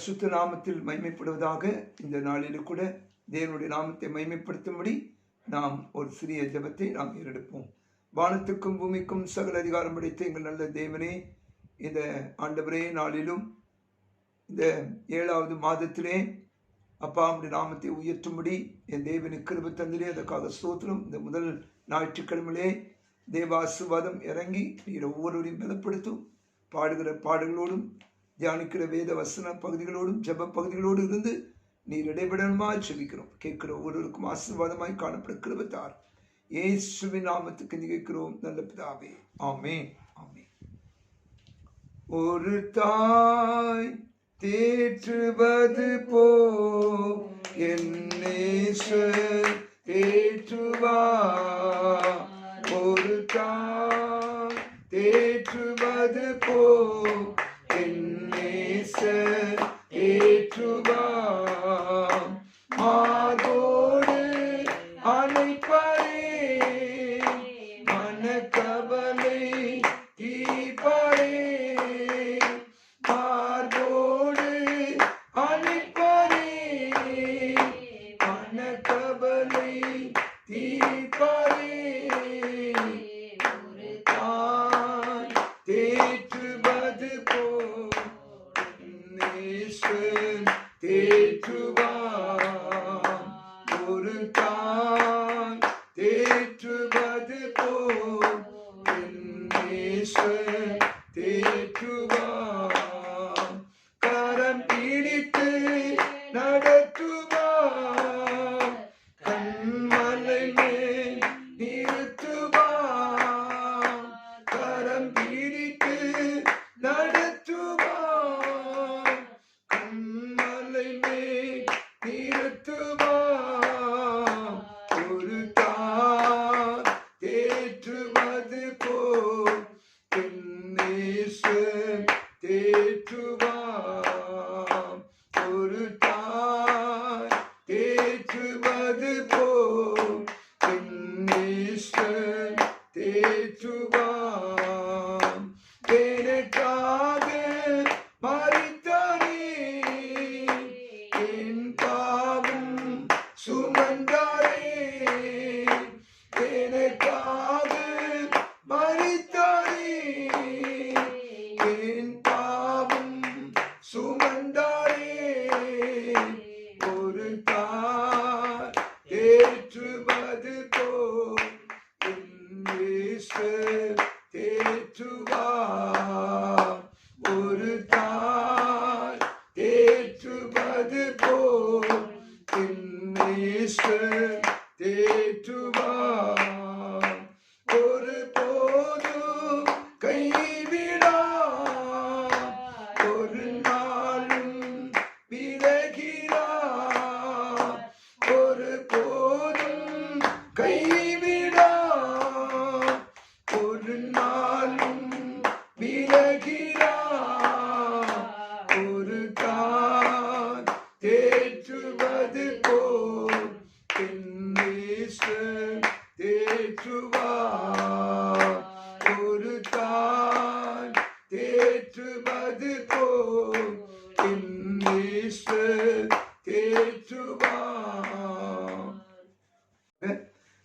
பரிசுத்த நாமத்தில் மகிமைப்படுவதாக. இந்த நாளில் கூட தேவனுடைய நாமத்தை மகிமைப்படுத்தும்படி நாம் ஒரு சிறிய ஜெபத்தை நாம் ஏறெடுப்போம். வானத்துக்கும் பூமிக்கும் சகல அதிகாரம் படைத்த எங்கள் நல்ல தேவனே, இந்த ஆண்டவரே நாளிலும் இந்த 7வது மாதத்திலே அப்பா உடைய நாமத்தை உயர்த்தும்படி என் தேவனுக்கு கிருபை தந்திரே, அதற்காக ஸ்தோத்திரம். இந்த முதல் ஞாயிற்றுக்கிழமையிலே தேவாசீர்வாதம் இறங்கி நீர் ஒவ்வொருவரையும் பலப்படுத்தும். பாடுகிற பாடல்களோடும் தியானிக்கிற வேத வசன பகுதிகளோடும் ஜெப பகுதிகளோடு இருந்து நீர் இடைவிடமாய் செபிக்கிறோம். கேட்கிற ஒவ்வொருவருக்கும் ஆசீர்வாதமாய் காணப்பட கிருபை தார். இயேசுவின் நாமத்துக்கு கேட்கிறோம் நல்ல பிதாவே, ஆமென், ஆமென். ஒரு தாய் தேற்றுவது போ என் நேசர் தேற்றுவார். ஒரு தாய் தேற்றுவது போ என் நேசர் தேற்றுவார். மாதோடு அணைப்பரே, மனக்கவலை தீர்ப்பரே. மார்போடு அணைப்பரே, மனக்கவலை தீர்ப்பரே. ஒரு தாய் தேற்றுவது போல் நேசர் தேற்றுவார். ஒரு தாய் தேற்றுவது போல் நேசர் தேற்றுவார். கரம் பிடித்து நடத்துவார், கண்மலை மேல் நிறுத்துவார். கரம் பிடித்து நடத்துவார், கண்மலை மேல் நிறுத்துவார். ஒரு தாய் தேற்றுவது போல் நேசர் தேற்றுவார். ஒரு தாய் தேற்றுவது போல் நேசர் தேற்றுவார். எனக்காக மரித்தாரே, என் பாவம் சுமந்தாரே. எனக்காக மரித்தாரே, என் பாவம் சுமந்தாரே. ஒரு தாய் தேற்றுவது போல் நேசர் தேற்றுவார். ஒரு தாய் தேற்றுவது போல் நேசர் தேற்றுவார். ஒரு போதும் கைவிடார், ஒரு நாளும் விலகிறார். ஒரு போதும் கைவிடார், ஒரு நாளும் விலகிறார். ஒரு தாய் தேற்றுவது போல் நேசர் தேற்றுவார். ஒரு தாய் தேற்றுவது போல் நேசர் தேற்றுவார்.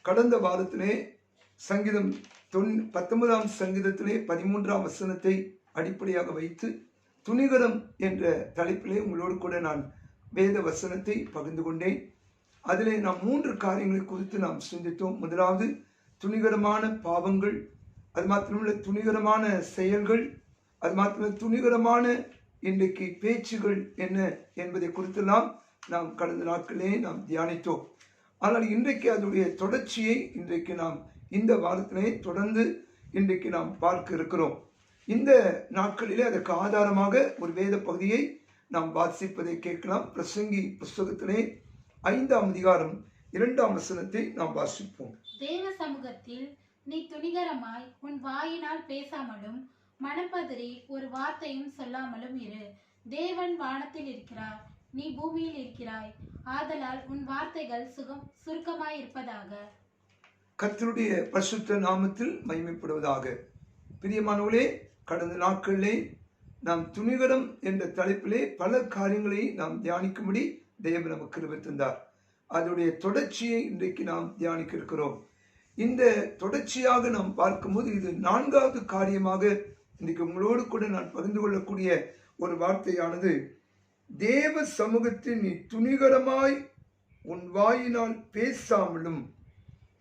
கடந்த வாரத்திலே சங்கீதம் 19ஆம் சங்கீதத்திலே 13ஆம் வசனத்தை அடிப்படையாக வைத்து துணிகரம் என்ற தலைப்பிலே உங்களோடு கூட நான் வேத வசனத்தை பகிர்ந்து கொண்டேன். அதிலே நாம் 3 காரியங்களை குறித்து நாம் சிந்தித்தோம். முதலாவது துணிகரமான பாவங்கள், அது மாத்திரமல்ல துணிகரமான செயல்கள், அது மாத்திரமல்ல துணிகரமான இன்றைக்கு பேச்சுகள் என்ன என்பதை குறித்தெல்லாம் நாம் கடந்த நாட்களே நாம் தியானித்தோம். ஆனால் இன்றைக்கு அதனுடைய தொடர்ச்சியை இன்றைக்கு நாம் இந்த வாரத்திலே தொடர்ந்து இன்றைக்கு நாம் பார்க்க இருக்கிறோம். இந்த நாட்களிலே அதற்கு ஆதாரமாக ஒரு வேத பகுதியை நாம் வாசிப்பதை கேட்கலாம். பிரசங்கி புஸ்தகத்திலே 5ஆம் அதிகாரம் 2ஆம் வசனத்தை நாம் வாசிப்போம். தேவ சமூகத்தில் நீ துணிகரமாய் உன் வாயினால் பேசாமலும் மனப்பதறி ஒரு வார்த்தையும் சொல்லாமலும் இரு. தேவன் வானத்தில் இருக்கிறார், நீ பூமியில் இருக்கிறாய். ஆதலால் உன் வார்த்தைகள் சுருக்கமாய் இருப்பதாக. கர்த்தருடைய பரிசுத்த நாமத்தில் மகிமைப்படுவதாக. பிரியமானவர்களே, கடந்த நாட்களிலே நாம் துணிகரம் என்ற தலைப்பிலே பல காரியங்களை நாம் தியானிக்கும்படி தேவன் நமக்கு கிருபை தந்தார். அதனுடைய தொடர்ச்சியை இன்றைக்கு நாம் தியானிக்க இருக்கிறோம். இந்த தொடர்ச்சியாக நாம் பார்க்கும்போது இது 4வது காரியமாக இன்றைக்கு உங்களோடு கூட நான் பகிர்ந்து கொள்ளக்கூடிய ஒரு வார்த்தையானது, தேவ சமூகத்தில் நீ துணிகரமாய் உன் வாயினால் பேசாமலும்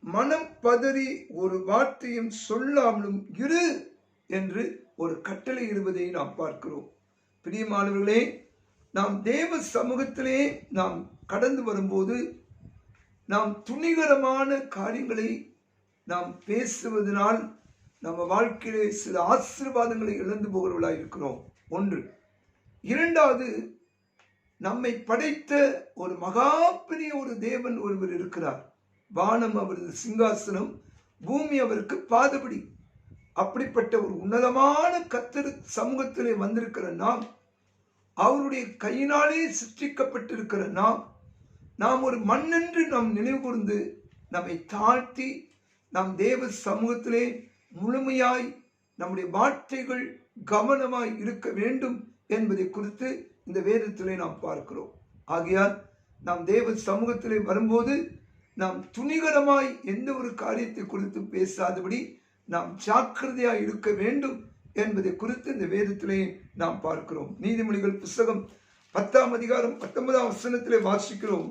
மனம் பதறி ஒரு வார்த்தையும் சொல்லாமலும் இரு என்று ஒரு கட்டளை இடுவதை நாம் பார்க்கிறோம். பிரியமானவர்களே, நாம் தேவ சமூகத்திலே நாம் கடந்து வரும்போது நாம் துணிகரமான காரியங்களை நாம் பேசுவதனால் நம்ம வாழ்க்கையிலே சில ஆசீர்வாதங்களை இழந்து போகிறவர்களாக இருக்கிறோம். ஒன்று. இரண்டாவது, நம்மை படைத்த ஒரு மகா பெரிய ஒரு தேவன் ஒருவர் இருக்கிறார். வானம் அவரது சிங்காசனம், பூமி அவருக்கு பாதபடி. அப்படிப்பட்ட ஒரு உன்னதமான கர்த்தர் சமூகத்திலே வந்திருக்கிற நாம், அவருடைய கையினாலே சிருஷ்டிக்கப்பட்டிருக்கிற நாம் ஒரு மண்ணென்று நாம் நினைவு கூர்ந்து நம்மை தாழ்த்தி நாம் தேவ சமூகத்திலே முழுமையாய் நம்முடைய வார்த்தைகள் கவனமாய் இருக்க வேண்டும் என்பதை குறித்து இந்த வேதத்திலே நாம் பார்க்கிறோம். ஆகையால் நாம் தேவ சமூகத்திலே வரும்போது நாம் துணிகரமாய் எந்த ஒரு காரியத்தை குறித்து பேசாதபடி நாம் ஜாக்கிரதையாய் இருக்க வேண்டும் என்பதை குறித்து இந்த வேதத்திலே நாம் பார்க்கிறோம். நீதிமொழிகள் புஸ்தகம் 10ஆம் அதிகாரம் 19ஆம் வசனத்திலே வாசிக்கிறோம்,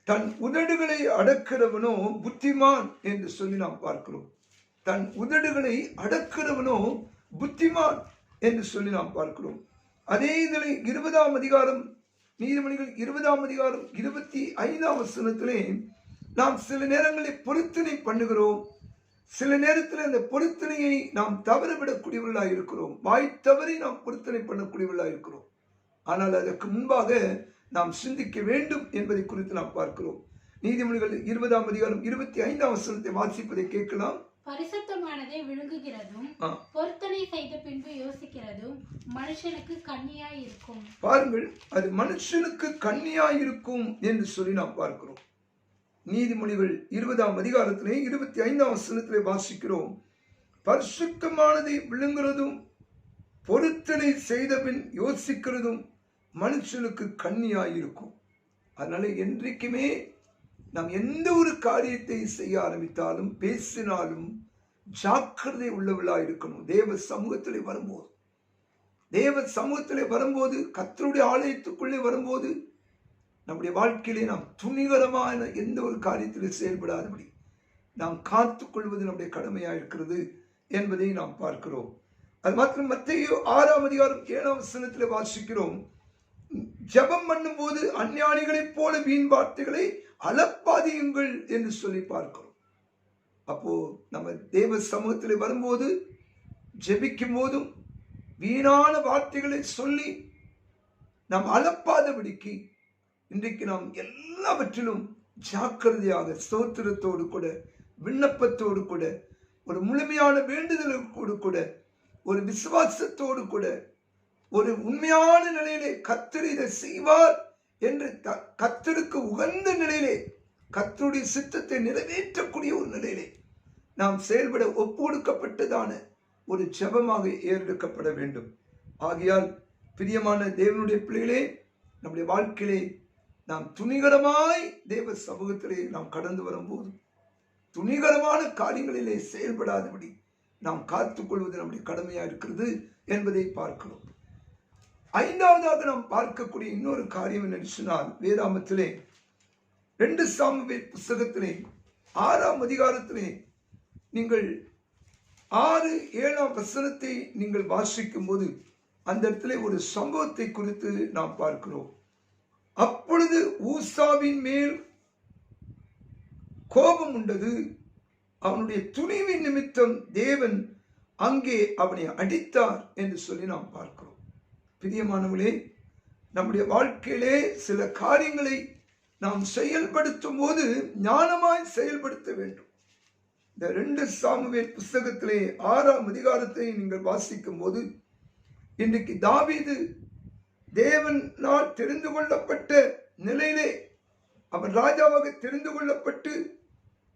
தன் உதடுகளை அடக்கிறவனோ புத்திமான் என்று சொல்லி நாம் பார்க்கிறோம். தன் உதடுகளை அடக்கிறவனோ புத்திமான் என்று சொல்லி நாம் பார்க்கிறோம். அதே இதில் 20ஆம் அதிகாரம், நீதிமொழிகள் 20ஆம் அதிகாரம் 25ஆம் வசனத்திலே நாம் சில நேரங்களில் பொருத்தனை பண்ணுகிறோம். சில நேரத்தில் அந்த பொருத்தனையை நாம் தவறவிடக்கூடியவர்களாக இருக்கிறோம். வாய் தவறி நாம் பொருத்தனை பண்ணக்கூடியவர்களாக இருக்கிறோம். ஆனால் அதற்கு முன்பாக நாம் சிந்திக்க வேண்டும் என்பதை குறித்து நாம் பார்க்கிறோம். நீதிமொழிகள் 20ஆம் அதிகாரம் 25ஆம் வசனத்தை வாசிப்பதை கேட்கலாம். பரிசுத்தமானதை விழுங்குகிறதும் பொருத்தனை செய்த பின்பு யோசிக்கிறதும் மனுஷனுக்கு கண்ணியாய் இருக்கும். பாருங்கள், அது மனுஷனுக்கு கண்ணியாய் இருக்கும் என்று சொல்லி நாம் பார்க்கிறோம். நீதிமொழிகள் 20ஆம் அதிகாரத்திலே 25ஆம் வசனத்திலே வாசிக்கிறோம், பரிசுத்தமானதை விழுங்குறதும் பொருத்தனை செய்த பின் யோசிக்கிறதும் மனுஷனுக்கு கண்ணியாய் இருக்கும். அதனால என்றைக்குமே நாம் எந்த ஒரு காரியத்தை செய்ய ஆரம்பித்தாலும் பேசினாலும் ஜாக்கிரதை உள்ளவர்களாக இருக்கணும். தேவ சமூகத்திலே வரும்போது கர்த்தருடைய ஆலயத்துக்குள்ளே வரும்போது நம்முடைய வாழ்க்கையிலே நாம் துணிகரமான எந்த ஒரு காரியத்திலே செயல்படாதபடி நாம் காத்துக்கொள்வது நம்முடைய கடமையாக இருக்கிறது என்பதை நாம் பார்க்கிறோம். அது மாத்திரம் மத்தேயு 6ஆம் அதிகாரம் 7ஆம் வசனத்திலே வாசிக்கிறோம், ஜெபம் பண்ணும் போது அஞ்ஞானிகளைப் போல வீண் வார்த்தைகளை அளப்பாதியுங்கள் என்று சொல்லி பார்க்கிறோம். அப்போ நம்ம தேவ சமூகத்திலே வரும்போது ஜெபிக்கும் போதும் வீணான வார்த்தைகளை சொல்லி நாம் அளப்பாதபடிக்கு இன்றைக்கு நாம் எல்லாவற்றிலும் ஜாக்கிரதையாக ஸ்தோத்திரத்தோடு கூட, விண்ணப்பத்தோடு கூட, ஒரு முழுமையான வேண்டுதலோடு கூட, ஒரு விசுவாசத்தோடு கூட, ஒரு உண்மையான நிலையிலே கர்த்தர் இதை செய்வார் என்று கர்த்தருக்கு உகந்த நிலையிலே, கர்த்தருடைய சித்தத்தை நிறைவேற்றக்கூடிய ஒரு நிலையிலே நாம் செயல்பட ஒப்பு கொடுக்கப்பட்டதான ஒரு ஜெபமாக ஏறெடுக்கப்பட வேண்டும். ஆகையால் பிரியமான தேவனுடைய பிள்ளைகளே, நம்முடைய வாழ்க்கையிலே நாம் துணிகரமாய் தேவ சமூகத்திலே நாம் கடந்து வரும்போது துணிகரமான காரியங்களிலே செயல்படாதபடி நாம் காத்துக்கொள்வது நம்முடைய கடமையாக இருக்கிறது என்பதை பார்க்கிறோம். 5வதாக நாம் பார்க்கக்கூடிய இன்னொரு காரியம் என்னன்னு சொன்னால், வேதாமத்திலே 2 சாமுவேல் புஸ்தகத்திலே 6ஆம் அதிகாரத்திலே நீங்கள் 6-7ஆம் வசனத்தை நீங்கள் வாசிக்கும் போது அந்த இடத்திலே ஒரு சம்பவத்தை குறித்து நாம் பார்க்கிறோம். அப்பொழுது ஊசாவின் மேல் கோபம் உண்டது, அவனுடைய துணிவின் நிமித்தம் தேவன் அங்கே அவனை அடித்தார் என்று சொல்லி நாம் பார்க்கிறோம். பிரியமானவர்களே, நம்முடைய வாழ்க்கையிலே சில காரியங்களை நாம் செயல்படுத்தும் போது ஞானமாய் செயல்படுத்த வேண்டும். இந்த 2 சாமுவேல் புஸ்தகத்திலே 6ஆம் அதிகாரத்தை நீங்கள் வாசிக்கும் போது இன்றைக்கு தாவீது தேவனால் தெரிந்து கொள்ளப்பட்ட நிலையிலே அவன் ராஜாவாக தெரிந்து கொள்ளப்பட்டு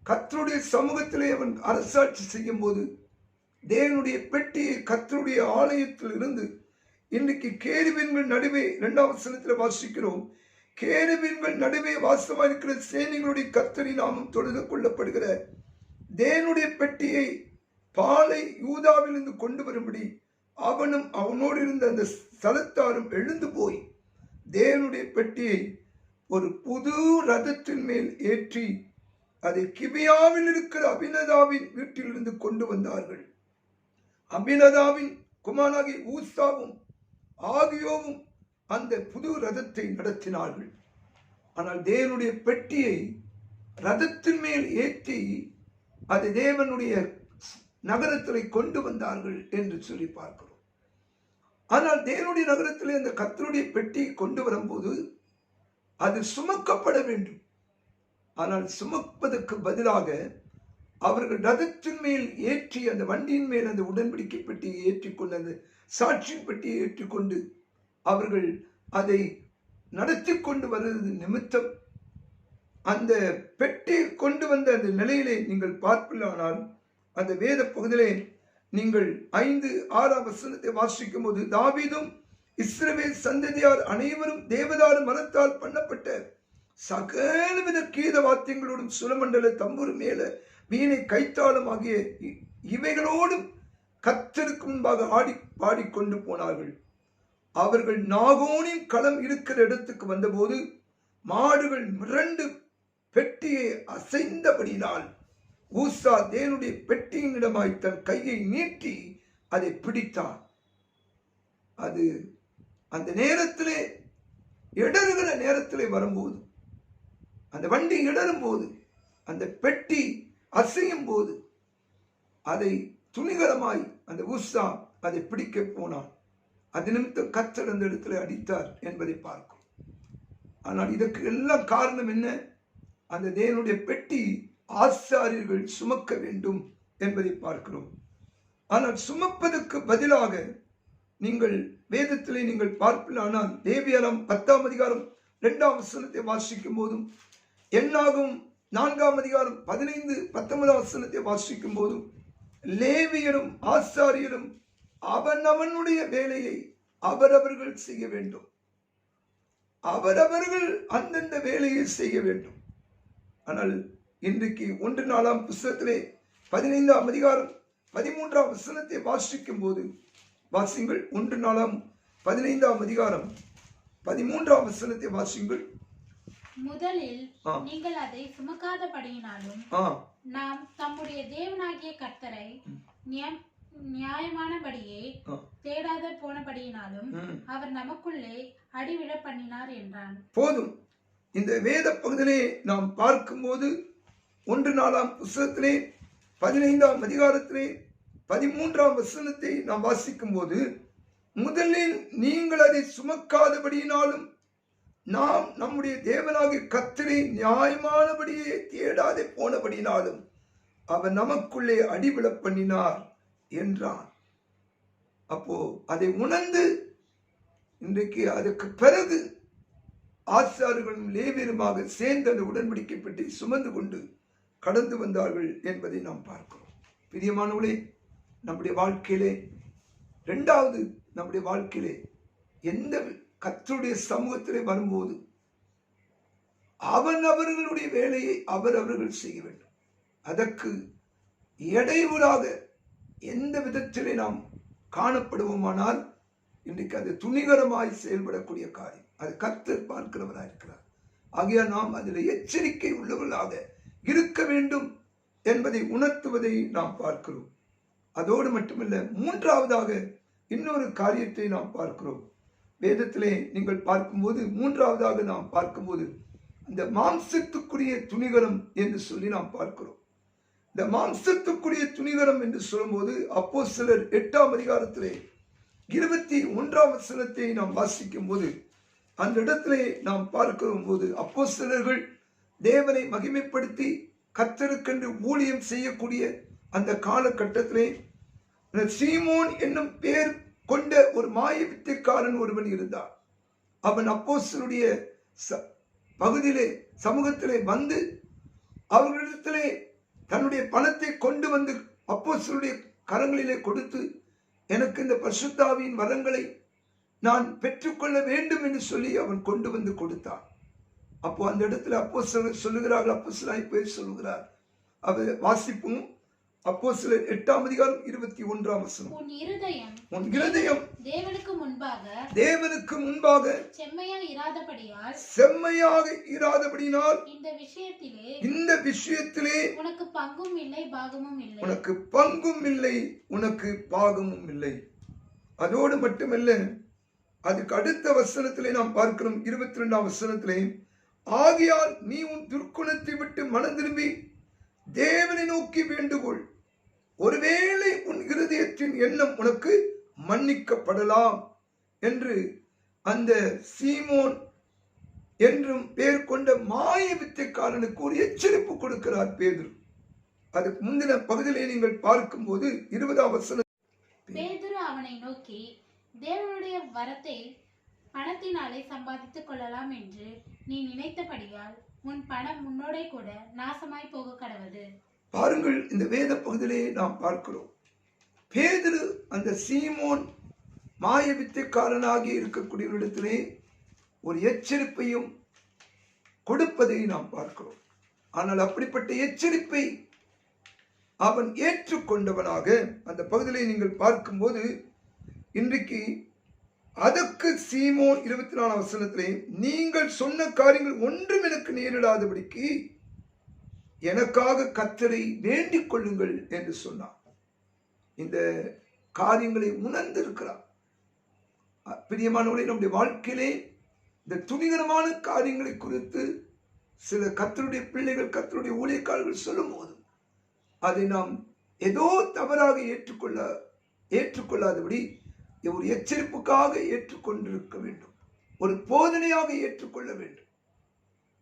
கர்த்தருடைய சமூகத்திலே அவன் அரசாட்சி செய்யும் போது தேவனுடைய பெட்டியை கர்த்தருடைய ஆலயத்தில் இருந்து இன்னைக்கு கேருபீன்கள் நடுவே 2ஆம் வசனத்தில் வாசிக்கிறோம். கேருபீன்கள் நடுவே வாசமாயிருக்கிற சேனைகளுடைய கர்த்தரின் நாமம் தொழுது கொள்ளப்படுகிற தேவனுடைய பெட்டியை பாலை யூதாவிலிருந்து கொண்டு வரும்படி அவனும் அவனோடு இருந்த அந்த ஸ்தலத்தாரும் எழுந்து போய் தேவனுடைய பெட்டியை ஒரு புது ரதத்தின் மேல் ஏற்றி அதை கிபியாவில் இருக்கிற அபினதாவின் வீட்டிலிருந்து கொண்டு வந்தார்கள். அபினதாவின் குமாரனாகிய ஊசாவும் ஆகியோவும் அந்த புது ரதத்தை நடத்தினார்கள். ஆனால் தேவனுடைய பெட்டியை ரதத்தின் மேல் ஏற்றி அதை தேவனுடைய நகரத்தில் கொண்டு வந்தார்கள் என்று சொல்லி பார்க்கிறோம். ஆனால் தேவனுடைய நகரத்தில் அந்த கர்த்தருடைய பெட்டியை கொண்டு வரும்போது அது சுமக்கப்பட வேண்டும். ஆனால் சுமப்பதற்கு பதிலாக அவர்கள் ரதத்தின் மேல் ஏற்றி அந்த வண்டியின் மேல் அந்த உடன்படிக்கை பெட்டியை ஏற்றிக்கொண்டு அந்த சாட்சியின் பெட்டியை ஏற்றிக்கொண்டு அவர்கள் அதை நடத்தி கொண்டு வருவது நிமித்தம் அந்த பெட்டி கொண்டு வந்த அந்த நிலையிலே நீங்கள் பார்ப்பில்லானால் அந்த வேத பகுதியிலே நீங்கள் 5-6 வசனத்தை வாசிக்கும் போது தாவீதும் இஸ்ரவேல் சந்ததியார் அனைவரும் தேவதாரு மரத்தால் பண்ணப்பட்ட சகலவித கீத வாத்தியங்களோடும் சுரமண்டல தம்புரு மேல வீணை கைத்தாளம் ஆகிய இவைகளோடும் கர்த்தருக்கு முன்பாக ஆடி பாடிக்கொண்டு போனார்கள். அவர்கள் நாகோனின் களம் இருக்கிற இடத்துக்கு வந்தபோது மாடுகள் மிரண்டு பெட்டியை அசைந்தபடினால் ஊசா தேவனுடைய பெட்டியின் இடமாய் தன் கையை நீட்டி அதை பிடித்தான். அது அந்த நேரத்திலே இடறுகிற நேரத்திலே வரும்போது, அந்த வண்டி இடரும் போது, அந்த பெட்டி அசையும் போது அதை துணிகரமாய் அந்த ஊசா அதை பிடிக்க போனான். அது நிமித்தம் கர்த்தர் அந்த இடத்துல அடித்தார் என்பதை பார்க்கும். ஆனால் இதற்கு எல்லாம் காரணம் என்ன? அந்த தேவனுடைய பெட்டி ஆசாரியர்கள் சுமக்க வேண்டும் என்பதை பார்க்கிறோம். ஆனால் சுமப்பதற்கு பதிலாக நீங்கள் வேதத்திலே நீங்கள் பார்ப்பிலானால் லேவியராம் 10ஆம் அதிகாரம் 2ஆம் வசனத்தை வாசிக்கும் போதும் எண்ணாகும் 4ஆம் அதிகாரம் 15-19 வசனத்தை வாசிக்கும் போதும் லேவியரும் ஆசாரியரும் அவனவனுடைய வேலையை அவரவர்கள் செய்ய வேண்டும். அவரவர்கள் அந்தந்த வேலையை செய்ய வேண்டும். ஆனால் இன்றைக்கு 1 நாளாம் புஸ்தகத்திலே 15ஆம் அதிகாரம் 13ஆம் வசனத்தை வாசிக்கும் போது வாசிங்கள். 1 நாளாம் 15ஆம் அதிகாரம் 13ஆம் வசனத்தை வாசிங்கள். முதலில் நீங்கள் அதை சுமக்காதபடியினாலும் நாம் தம்முடைய தேவனாகிய கர்த்தரை நியாயமானபடியே தேடாத போனபடியினாலும் அவர் நமக்குள்ளே அடிவிழ பண்ணினார் என்றான். போதும். இந்த வேத பகுதியிலே நாம் பார்க்கும்போது 1 நாளாம் புஸ்தகத்திலே 15ஆம் அதிகாரத்திலே 13ஆம் வசனத்தை நாம் வாசிக்கும் போது முதலில் நீங்கள் அதை சுமக்காதபடியினாலும் நாம் நம்முடைய தேவனாகிய கர்த்தரை நியாயமானபடியே தேடாதே போனபடினாலும் அவர் நமக்குள்ளே அடிவிழ பண்ணினார் என்றான். அப்போ அதை உணர்ந்து இன்றைக்கு அதுக்கு பிறகு ஆசாரியர்களும் லேவியருமாக சேர்ந்து அந்த உடன்படிக்கை பெட்டி சுமந்து கொண்டு கடந்து வந்தார்கள் என்பதை நாம் பார்க்கிறோம். பிரியமானவர்களே, நம்முடைய வாழ்க்கையிலே இரண்டாவது நம்முடைய வாழ்க்கையிலே எந்த கர்த்தருடைய சமூகத்திலே வரும்போது அவர்களுடைய வேலையை அவர்கள் செய்ய வேண்டும். அதற்கு இடையூறாக எந்த விதத்திலே நாம் காணப்படுவோமானால் இன்றைக்கு அது துணிகரமாய் செயல்படக்கூடிய காரியம். அது கர்த்தர் பார்க்கிறவராக இருக்கிறார். ஆகையால் நாம் அதில் எச்சரிக்கை உள்ளவர்களாக இருக்க வேண்டும் என்பதை உணர்த்துவதை நாம் பார்க்கிறோம். அதோடு மட்டுமல்ல, மூன்றாவதாக இன்னொரு காரியத்தை நாம் பார்க்கிறோம். வேதத்திலே நீங்கள் பார்க்கும்போது மூன்றாவதாக நாம் பார்க்கும்போது இந்த மாம்சத்துக்குரிய துணிகரம் என்று சொல்லி நாம் பார்க்கிறோம். இந்த மாம்சத்துக்குரிய துணிகரம் என்று சொல்லும்போது அப்போஸ்தலர் 8ஆம் அதிகாரத்திலே 21ஆம் வசனத்தை நாம் வாசிக்கும் போது அந்த இடத்திலே நாம் பார்க்கும் போது அப்போஸ்தலர்கள் தேவனை மகிமைப்படுத்தி கர்த்தருக்கென்று ஊழியம் செய்யக்கூடிய அந்த காலகட்டத்திலே சீமோன் என்னும் பேர் கொண்ட ஒரு மாய வித்தைக்காரன் ஒருவன் இருந்தார். அவன் அப்போஸ்தலருடைய பகுதியிலே சமூகத்திலே வந்து அவர்களிடத்திலே தன்னுடைய பணத்தை கொண்டு வந்து அப்போஸ்தலருடைய கரங்களிலே கொடுத்து, எனக்கு இந்த பரிசுத்த ஆவியின் வரங்களை நான் பெற்றுக்கொள்ள வேண்டும் என்று சொல்லி அவன் கொண்டு வந்து கொடுத்தான். அப்போ அந்த இடத்துல அப்போஸ்தலர் சொல்லுகிறார்கள், அப்போஸ்தலனாகிய பேதுரு சொல்லுகிறார், அவர் வாசிப்பும் அப்போஸ்தலர் 8ஆம் அதிகாரம் 21ஆம் வசனம். உன் இருதயம் தேவனுக்கு முன்பாக செம்மையாக இராதபடியினால் இந்த விஷயத்திலே உனக்கு பங்கும் இல்லை, உனக்கு பாகமும் இல்லை. அதோடு மட்டுமல்ல, அதுக்கு அடுத்த வசனத்திலே நாம் பார்க்கிறோம், 22ஆம் வசனத்திலே, ஆகையால் நீ உன் துர்க்குணத்தை விட்டு மனம் திரும்பி தேவனை நோக்கி வேண்டுகொள், ஒருவேளை உன் இருதயத்தின் எண்ணம் உனக்கு மன்னிக்கப்படலாம் என்று அந்த சீமோன் என்றும் பெயர் கொண்ட மாய வித்தைக்காரனுக்கு ஒரு எச்சரிப்பு கொடுக்கிறார் பேதுரு. அதுக்கு முந்தின பகுதியிலே நீங்கள் பார்க்கும்போது 20ஆம் வசனம், பேதுரு அவனை நோக்கி, தேவனுடைய வரத்தை பணத்தினாலே சம்பாதித்துக் கொள்ளலாம் என்று நீ நினைத்தபடியால் உன் பணம் முன்னோடே கூட நாசமாய் போக கடவது. பாருங்கள், இந்த வேத பகுதியிலே நாம் பார்க்கிறோம், பேதுரு அந்த சீமோன் மாய வித்தைக்காரனாகி இருக்கக்கூடியவரிடத்திலே ஒரு எச்சரிப்பையும் கொடுப்பதை நாம் பார்க்கிறோம். ஆனால் அப்படிப்பட்ட எச்சரிப்பை அவன் ஏற்றுக்கொண்டவனாக அந்த பகுதியிலே நீங்கள் பார்க்கும்போது, இன்றைக்கு அதற்கு சீமோன் 24ஆம் வசனத்திலே, நீங்கள் சொன்ன காரியங்கள் ஒன்றும் எனக்கு நேரிடாதபடிக்கு எனக்காக கர்த்தரை வேண்டிக் கொள்ளுங்கள் என்று சொன்னார். இந்த காரியங்களை உணர்ந்திருக்கிறார். பிரியமானவர்களே, நம்முடைய வாழ்க்கையிலே இந்த துணிகரமான காரியங்களை குறித்து சில கர்த்தருடைய பிள்ளைகள், கர்த்தருடைய ஊழியக்காரர்கள் சொல்லும் போது அதை நாம் ஏதோ தவறாக ஏற்றுக்கொள்ளாதபடி ஒரு எச்சரிப்புக்காக ஏற்றுக்கொண்டிருக்க வேண்டும், ஒரு போதனையாக ஏற்றுக்கொள்ள வேண்டும்.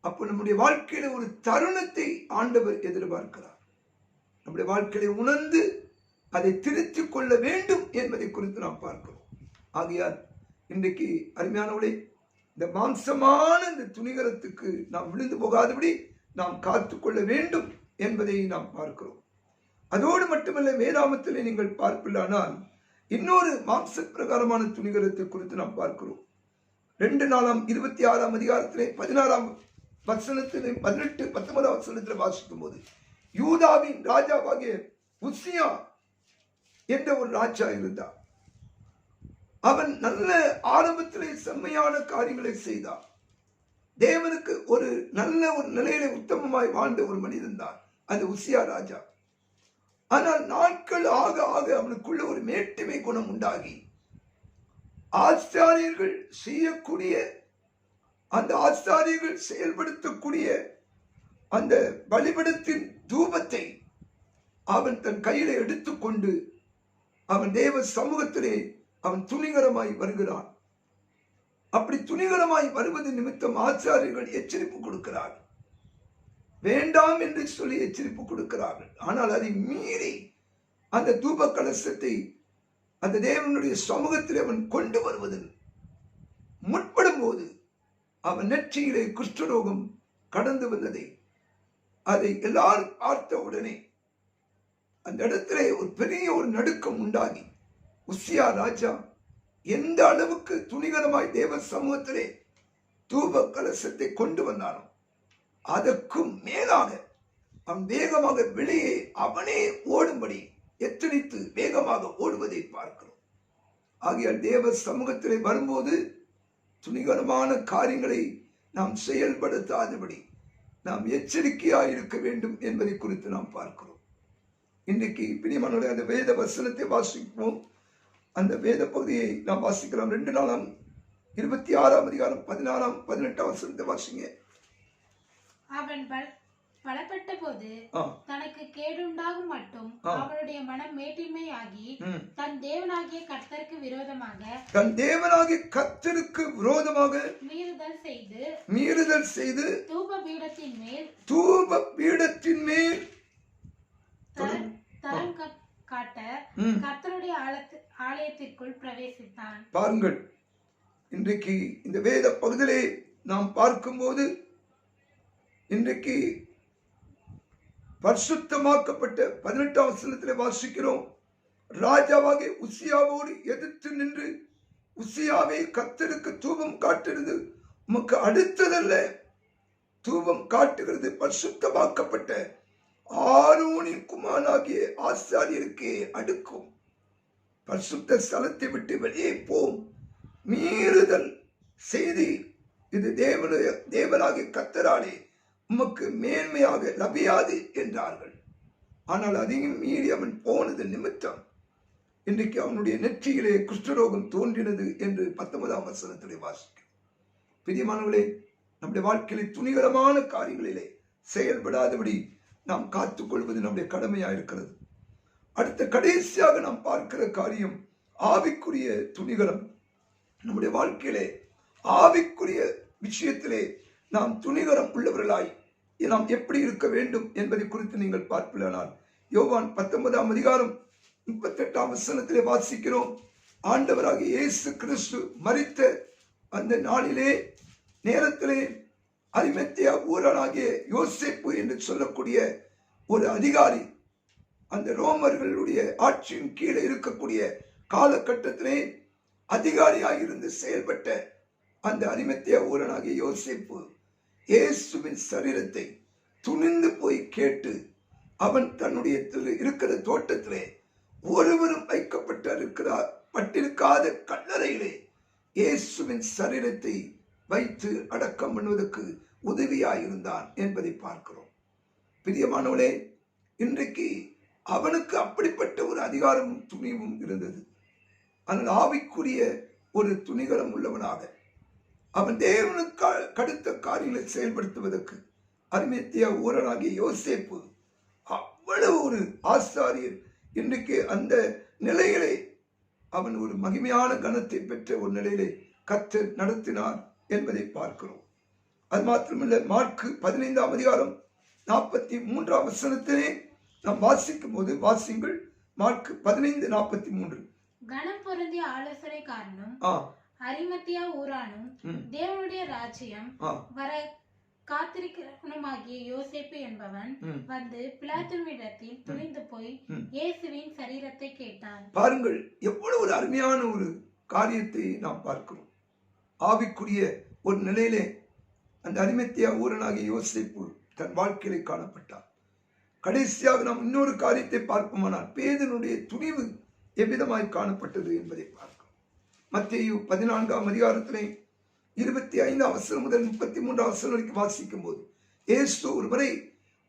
அப்போ நம்முடைய வாழ்க்கையில ஒரு தருணத்தை ஆண்டவர் எதிர்பார்க்கிறார். நம்முடைய வாழ்க்கையை உணர்ந்து அதை திருத்திக் கொள்ள வேண்டும் என்பதை குறித்து நாம் பார்க்கிறோம். ஆகையால் இன்றைக்கு அருமையானவர்களே, இந்த மாம்சமான இந்த துணிகரத்துக்கு நாம் விழுந்து போகாதபடி நாம் காத்துக்கொள்ள வேண்டும் என்பதை நாம் பார்க்கிறோம். அதோடு மட்டுமல்ல, வேதாமத்திலே நீங்கள் பார்ப்பில்லானால் இன்னொரு மாம்ச பிரகாரமான துணிகரத்தை குறித்து நாம் பார்க்கிறோம். 2 நாளாம் 26ஆம் அதிகாரத்திலே 16ஆம் வசனத்திலே 18, 19ஆம் வசனத்திலே வாசிக்கும் போது, யூதாவின் ராஜாவாகிய உசியா என்ற ஒரு ராஜா இருந்தார். அவன் நல்ல ஆரம்பத்திலே செம்மையான காரியங்களை செய்தார். தேவனுக்கு ஒரு நல்ல ஒரு நிலையிலே உத்தமமாய் வாழ்ந்த ஒரு மனிதன் தான் அந்த உசியா ராஜா. ஆனால் நாட்கள் ஆக ஆக அவனுக்குள்ள ஒரு மேட்டுமை குணம் உண்டாகி, ஆசாரியர்கள் செய்யக்கூடிய அந்த ஆசாரியர்கள் செயல்படுத்தக்கூடிய அந்த பலிபீடத்தின் தூபத்தை அவன் தன் கையில எடுத்துக்கொண்டு அவன் தேவ சமூகத்திலே அவன் துணிகரமாய் வருகிறான். அப்படி துணிகரமாய் வருவது நிமித்தம் ஆசாரியர்கள் எச்சரிப்பு கொடுக்கிறார்கள், வேண்டாம் என்று சொல்லி எச்சரிப்பு கொடுக்கிறார்கள். ஆனால் அதை மீறி அந்த தூப கலசத்தை அந்த தேவனுடைய சமூகத்தில் அவன் கொண்டு வருவது முற்படும் போது அவன் நெற்றியிலே குஷ்டரோகம் கடந்து வந்ததை அதை எல்லாரும் பார்த்த உடனே அந்த இடத்திலே ஒரு பெரிய ஒரு நடுக்கம் உண்டாகி, உசியா ராஜா எந்த அளவுக்கு துணிகரமாய் தேவ சமூகத்திலே தூப கலசத்தை கொண்டு வந்தானோ அதற்கும் மேலாக அவன் வேகமாக வெளியே அவனே ஓடும்படி எத்தனித்து வேகமாக ஓடுவதை பார்க்கிறோம். ஆகையால் தேவ சமூகத்திலே வரும்போது துணிகரமான காரியங்களை நாம் செயல்படுத்தாதபடி நாம் எச்சரிக்கையாக இருக்க வேண்டும் என்பதை குறித்து நாம் பார்க்கிறோம். இன்றைக்கு பிரியமானவர்களே, அந்த வேத வசனத்தை வாசிப்போம். அந்த வேத பகுதியை நாம் வாசிக்கலாம். 2 நாளாம் 26ஆம் அதிகாரம் 16ஆம் 18ஆம் வசனத்தை வாசிங்க. அவன் பலப்பட்ட போது தனக்கு கேடுண்டாகும் மட்டும் அவனுடைய மனம் மேட்டிமையாகி தன் தேவனாகிய கர்த்தருக்கு விரோதமாக மீறுதல் செய்து தூப பீடத்தின் மேல் தரம் காட்ட கர்த்தருடைய ஆலயத்திற்குள் பிரவேசித்தான். பாருங்கள், இன்றைக்கு இந்த வேத பகுதியிலே நாம் பார்க்கும்போது இன்றைக்கு பரிசுத்தமாக்கப்பட்ட 18ஆம் வசனத்திலே வாசிக்கிறோம், ராஜாவாகிய உசியாவோடு எதிர்த்து நின்று உசியாவே கர்த்தருக்கு தூபம் காட்டுறது உமக்கு அடுத்ததல்ல, தூபம் காட்டுகிறது பரிசுத்தமாக்கப்பட்ட ஆரோனின் குமாரனாகிய ஆசாரியருக்கே அடுக்கும். பரிசுத்த ஸ்தலத்தை விட்டு வெளியே போம், மீறுதல் செய்தி இது தேவனாகிய கர்த்தராலே உமக்கு மேன்மையாக லபியாது என்றார்கள். ஆனால் அதையும் மீறி அவன் போனது நிமித்தம் இன்றைக்கு அவனுடைய நெற்றியிலே குஷ்டரோகம் தோன்றினது என்று 19ஆம் வசனத்திலே வாசிக்கும். பிரியமானவர்களே, நம்முடைய வாழ்க்கையிலே துணிகரமான காரியங்களிலே செயல்படாதபடி நாம் காத்துக் கொள்வது நம்முடைய கடமையாயிருக்கிறது. அடுத்த கடைசியாக நாம் பார்க்கிற காரியம் ஆவிக்குரிய துணிகரம். நம்முடைய வாழ்க்கையிலே ஆவிக்குரிய விஷயத்திலே நாம் துணிகரம் உள்ளவர்களாய் நாம் எப்படி இருக்க வேண்டும் என்பதை குறித்து நீங்கள் பார்ப்பீர்களானால் யோவான் 19ஆம் அதிகாரம் 38ஆம் வசனத்திலே வாசிக்கிறோம். ஆண்டவராகிய இயேசு கிறிஸ்து மரித்த அந்த நாளிலே நேரத்திலே அரிமத்தியா ஊரானாகிய யோசேப்பு என்று சொல்லக்கூடிய ஒரு அதிகாரி, அந்த ரோமர்களுடைய ஆட்சியின் கீழே இருக்கக்கூடிய காலகட்டத்திலே அதிகாரியாக இருந்து செயல்பட்ட அந்த அரிமத்தியா ஊரனாகிய யோசேப்பு இயேசுவின் சரீரத்தை துணிந்து போய் கேட்டு அவன் தன்னுடைய இருக்கிற தோட்டத்திலே ஒருவரும் பட்டிருக்காத கல்லறையிலே இயேசுவின் சரீரத்தை வைத்து அடக்கம் பண்ணுவதற்கு உதவியாயிருந்தான் என்பதை பார்க்கிறோம். பிரியமானவளே, இன்றைக்கு அவனுக்கு அப்படிப்பட்ட ஒரு அதிகாரமும் துணிவும் இருந்தது. ஆனால் ஆவிக்குரிய ஒரு துணிகரம் உள்ளவனாக அவன் தேவனுக்கு கடுத்த காரியங்களை செயல்படுத்துவதற்கு அரிமத்தியா ஊரனாகிய யோசேப்பு அவ்வளவு ஒரு ஆசாரியர். இன்றைக்கு அந்த நிலையிலே அவன் ஒரு மகிமையான கனத்தை பெற்ற ஒரு நிலையிலே கர்த்தர் நடத்தினார் என்பதை பார்க்கிறோம். அது மாத்திரமல்ல, மார்க்கு 15ஆம் அதிகாரம் 43ஆம் வசனத்திலே நாம் வாசிக்கும் போது, வாசிங்கள் மார்க்கு 15:43. கனம் பொருந்திய ஆலோசனைக்காரனும் அரிமத்தியா ஊரானும் தேவனுடைய ராஜ்யம் வர காத்திருக்கிறவனுமாகிய யோசேப்பு என்பவன் வந்து பிலாத்துவினிடத்தில் துணிந்து போய் இயேசுவின் சரீரத்தை கேட்டான். பாருங்கள், எவ்வளவு ஒரு அருமையான ஒரு காரியத்தை நாம் பார்க்கிறோம். ஆவிக்குரிய ஒரு நிலையிலே அந்த அரிமத்தியா ஊரனாகிய யோசேப்பு தன் வாழ்க்கையிலே காணப்பட்டார். கடைசியாக நாம் இன்னொரு காரியத்தை பார்ப்போமானால் பேதுருடைய துணிவு எவ்விதமாய் காணப்பட்டது என்பதை பார்க்கிறோம். மத்தேயு 14ஆம் அதிகாரத்திலே 25ஆம் வசனம் முதல் 33ஆம் வசனம் வரைக்கும் வாசிக்கும் போது, இயேசு ஒரு முறை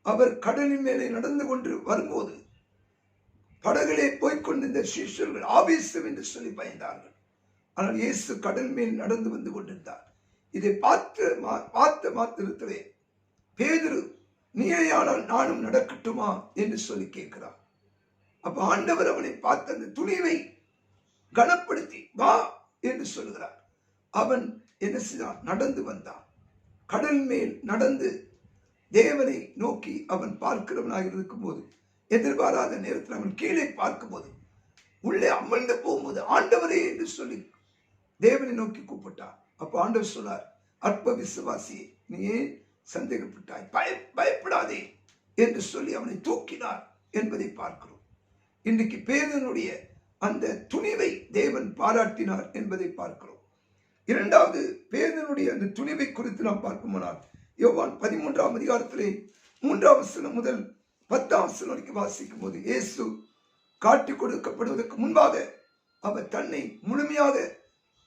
அவர் கடலின் மேலே நடந்து கொண்டு வரும்போது படகிலே போய்கொண்டிருந்த சீஷர்கள் ஆவேசம் என்று சொல்லி பயந்தார்கள். ஆனால் இயேசு கடல் மேல் நடந்து வந்து கொண்டிருந்தார். இதை பார்த்த மாத்திரத்திலே பேதுரு, நீயானால் நானும் நடக்கட்டுமா என்று சொல்லி கேட்கிறார். அப்ப ஆண்டவர் அவனை பார்த்த அந்த துணிவை கனப்படுத்தி வா என்று சொல்கிறார். அவன் என்ன செய்தான்? நடந்து வந்தான். கடல் மேல் நடந்து தேவனை நோக்கி அவன் பார்க்கிறவனாக இருக்கும் போது, எதிர்பாராத நேரத்தில் அவன் கீழே பார்க்கும் போது, உள்ளே அமர்ந்து போகும்போது ஆண்டவரே என்று சொல்லி தேவனை நோக்கி கூப்பிட்டான். அப்ப ஆண்டவர் சொன்னார், அற்ப விசுவாசியே, நீ ஏன் சந்தேகப்பட்டாய்? பயப்படாதே என்று சொல்லி அவனை தூக்கினார் என்பதை பார்க்கிறோம். இன்றைக்கு பேதனுடைய அந்த துணிவை தேவன் பாராட்டினார் என்பதை பார்க்கிறோம். இரண்டாவது, பேதனுடைய அந்த துணிவை குறித்து நாம் பார்க்குமானால் யோவான் 13ஆம் அதிகாரத்திலே 3ஆம் வசனம் முதல் 10ஆம் வசனம் வரைக்கும் வாசிக்கும் போது, இயேசு காட்டிக் கொடுக்கப்படுவதற்கு முன்பாக அவர் தன்னை முழுமையாக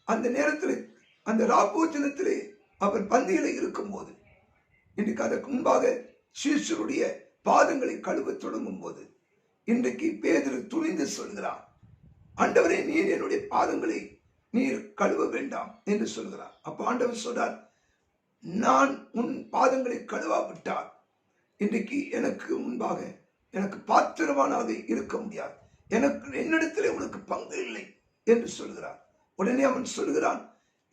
அந்த நேரத்தில் அந்த ராபோஜனத்திலே அவர் பந்தியிலே இருக்கும் போது, இன்றைக்கு அதற்கு முன்பாக சீஷருடைய பாதங்களை கழுவ தொடங்கும் போது, இன்றைக்கு பேதுரு துணிந்து சொல்கிறார், ஆண்டவரே, நீர் என்னுடைய பாதங்களை நீர் கழுவ வேண்டாம் என்று சொல்கிறார். அப்ப ஆண்டவர் சொல்றார், நான் உன் பாதங்களை கழுவாவிட்டால் இன்றைக்கு எனக்கு முன்பாக எனக்கு பாத்திரமானாக இருக்க முடியாது, என்னிடத்திலே உனக்கு பங்கு இல்லை என்று சொல்கிறார். உடனே அவன் சொல்கிறான்,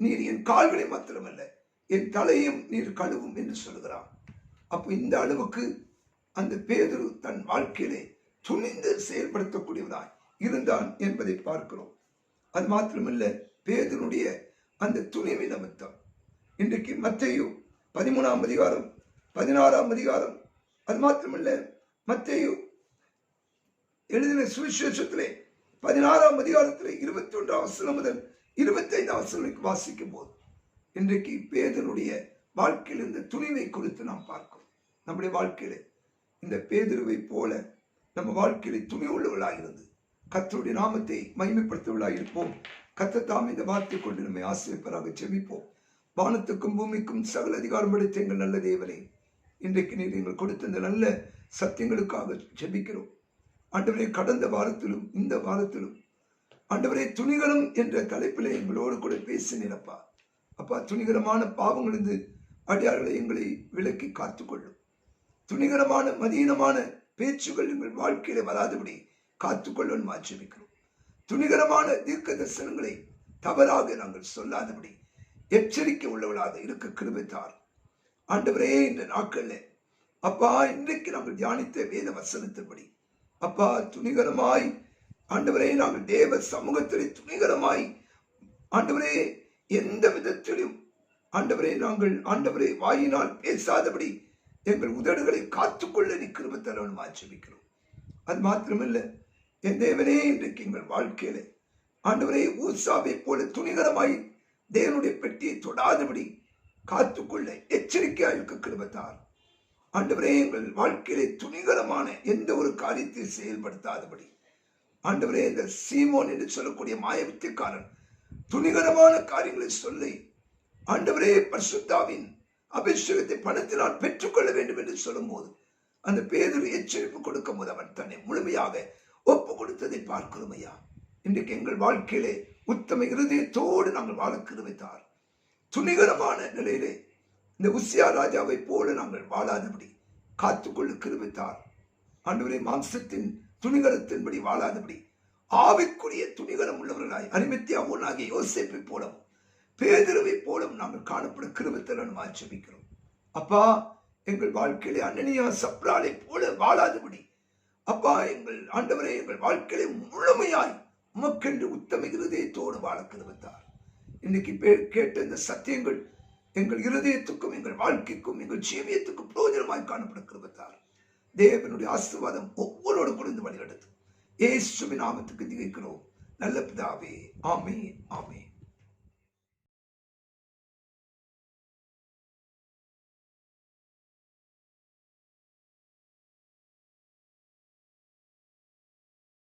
நீர் என் கால்களை மாத்திரமல்ல என் தலையும் நீர் கழுவும் என்று சொல்கிறான். அப்போ இந்த அளவுக்கு அந்த பேதுரு தன் வாழ்க்கையிலே துணிந்து செயல்படுத்தக்கூடியவனாய் இருந்தான் என்பதை பார்க்கிறோம். அது மாத்திரமல்ல, பேதுருடைய அந்த துணிவை நிமித்தம் இன்றைக்கு மத்தேயு 13ஆம் அதிகாரம் 16ஆம் அதிகாரம், அது மாத்திரமல்ல, மத்தேயு எழுதின சுவிசேஷத்திலே 16ஆம் அதிகாரத்திலே 21ஆம் வசனம் முதல் 25 வசனம் வாசிக்கும் போது இன்றைக்கு பேதுருடைய வாழ்க்கையில் இந்த துணிவை குறித்து நாம் பார்க்கிறோம். நம்முடைய வாழ்க்கையில இந்த பேதுருவை போல நம்ம வாழ்க்கையில துணி உள்ளவர்களாக இருந்து கர்த்தருடைய நாமத்தை மகிமைப்படுத்துவர்களாக இருப்போம். கர்த்தர் தாம் இந்த வார்த்தை கொண்டு நம்மை ஆசீர்வதிப்பாராக. ஜெபிப்போம். வானத்துக்கும் பூமிக்கும் சகல அதிகாரம் படைத்த எங்கள் நல்ல தேவனே, இன்றைக்கு நீர் எங்கள் கொடுத்த இந்த நல்ல சத்தியங்களுக்காக ஜெபிக்கிறோம். ஆண்டவரே, கடந்த வாரத்திலும் இந்த வாரத்திலும் ஆண்டவரே துணிகரம் என்ற தலைப்பிலே எங்களோடு கூட பேசினப்பா. அப்பா, துணிகரமான பாவங்களிலிருந்து அடியார்களை எங்களை விலக்கி காத்துக்கொள்ளும். துணிகரமான மதீனமான பேச்சுகள் எங்கள் வாழ்க்கையில வராதபடி காத்துக்கொள்ளும் ஆச்சரிக்கிறோம். துணிகரமான தீர்க்க தரிசனங்களை தவறாக நாங்கள் சொல்லாதபடி எச்சரிக்கை உள்ளவர்களாக இருக்க கிருபைத்தார். ஆண்டவரே, இந்த நாட்கள்ல அப்பா இன்றைக்கு நாங்கள் தியானித்த வேத வசனத்தின்படி அப்பா துணிகரமாய் ஆண்டவரே நாங்கள் தேவ சமூகத்திலே துணிகரமாய் ஆண்டவரே எந்த விதத்திலும் ஆண்டவரே நாங்கள் ஆண்டவரே வாயினால் பேசாதபடி எங்கள் உதடுகளை காத்துக்கொள்ள நீ கிருபை தரணும் ஆச்சரிக்கிறோம். அது மாத்திரமல்ல என் தேவனே, இன்றைக்கு எங்கள் வாழ்க்கையில ஆண்டவரே ஊசாவை போல துணிகரமாய் தேவனுடைய பெட்டியை தொடாதபடி காத்துக்கொள்ள எச்சரிக்கையாக இருக்க கிருபைத்தார். ஆண்டவரே, எங்கள் வாழ்க்கையிலே துணிகரமான எந்த ஒரு காரியத்தை செயல்படுத்தாதபடி ஆண்டவரே, இந்த சீமோன் என்று சொல்லக்கூடிய மாயவித்தைக்காரன் துணிகரமான காரியங்களை சொல்லி ஆண்டவரே பரிசுத்தாவின் அபிஷேகத்தை பணத்தினால் பெற்றுக்கொள்ள வேண்டும் என்று சொல்லும் போது அந்த பேதுரு எச்சரிப்பு கொடுக்கும் போது அவன் தன்னை முழுமையாக ஒப்பு கொடுத்ததை பார்க்கிறோம் ஐயா. இன்றைக்கு எங்கள் வாழ்க்கையிலே உத்தம இருதயத்தோடு நாங்கள் வாழ கிருபைத்தார். துணிகரமான நிலையிலே இந்த உசியா ராஜாவை போல நாங்கள் வாழாதபடி காத்துக்கொள்ள கிருபைத்தார். ஆண்டவரே, மாம்சத்தின் துணிகரத்தின்படி வாழாதபடி ஆவிக்குரிய துணிகரம் உள்ளவர்களாய் அரிமத்தியாவும் ஆகிய யோசேப்பை போலவும் பேதுருவை போலவும் நாங்கள் காணப்பட கிருபைத்தரணும் ஆச்சரிக்கிறோம். அப்பா, எங்கள் வாழ்க்கையிலே அனனியா சப்ராலை போல வாழாதபடி அப்பா எங்கள் ஆண்டவரே எங்கள் வாழ்க்கையிலே முழுமையாய் உமக்கென்று உத்தம இருதயத்தோடு வாழ கிருபைத்தார். இன்னைக்கு கேட்ட இந்த சத்தியங்கள் எங்கள் இருதயத்துக்கும் எங்கள் வாழ்க்கைக்கும் எங்கள் ஜீவியத்துக்கும் பிரயோஜனமாய் காணப்பட கிருபைத்தார். தேவனுடைய ஆசீர்வாதம் ஒவ்வொருவரோடு கொடுத்து வழிநடத்தும். இயேசுவின் நாமத்துக்கு ஜெபிக்கிறோம் நல்ல பிதாவே. ஆமென், ஆமென்.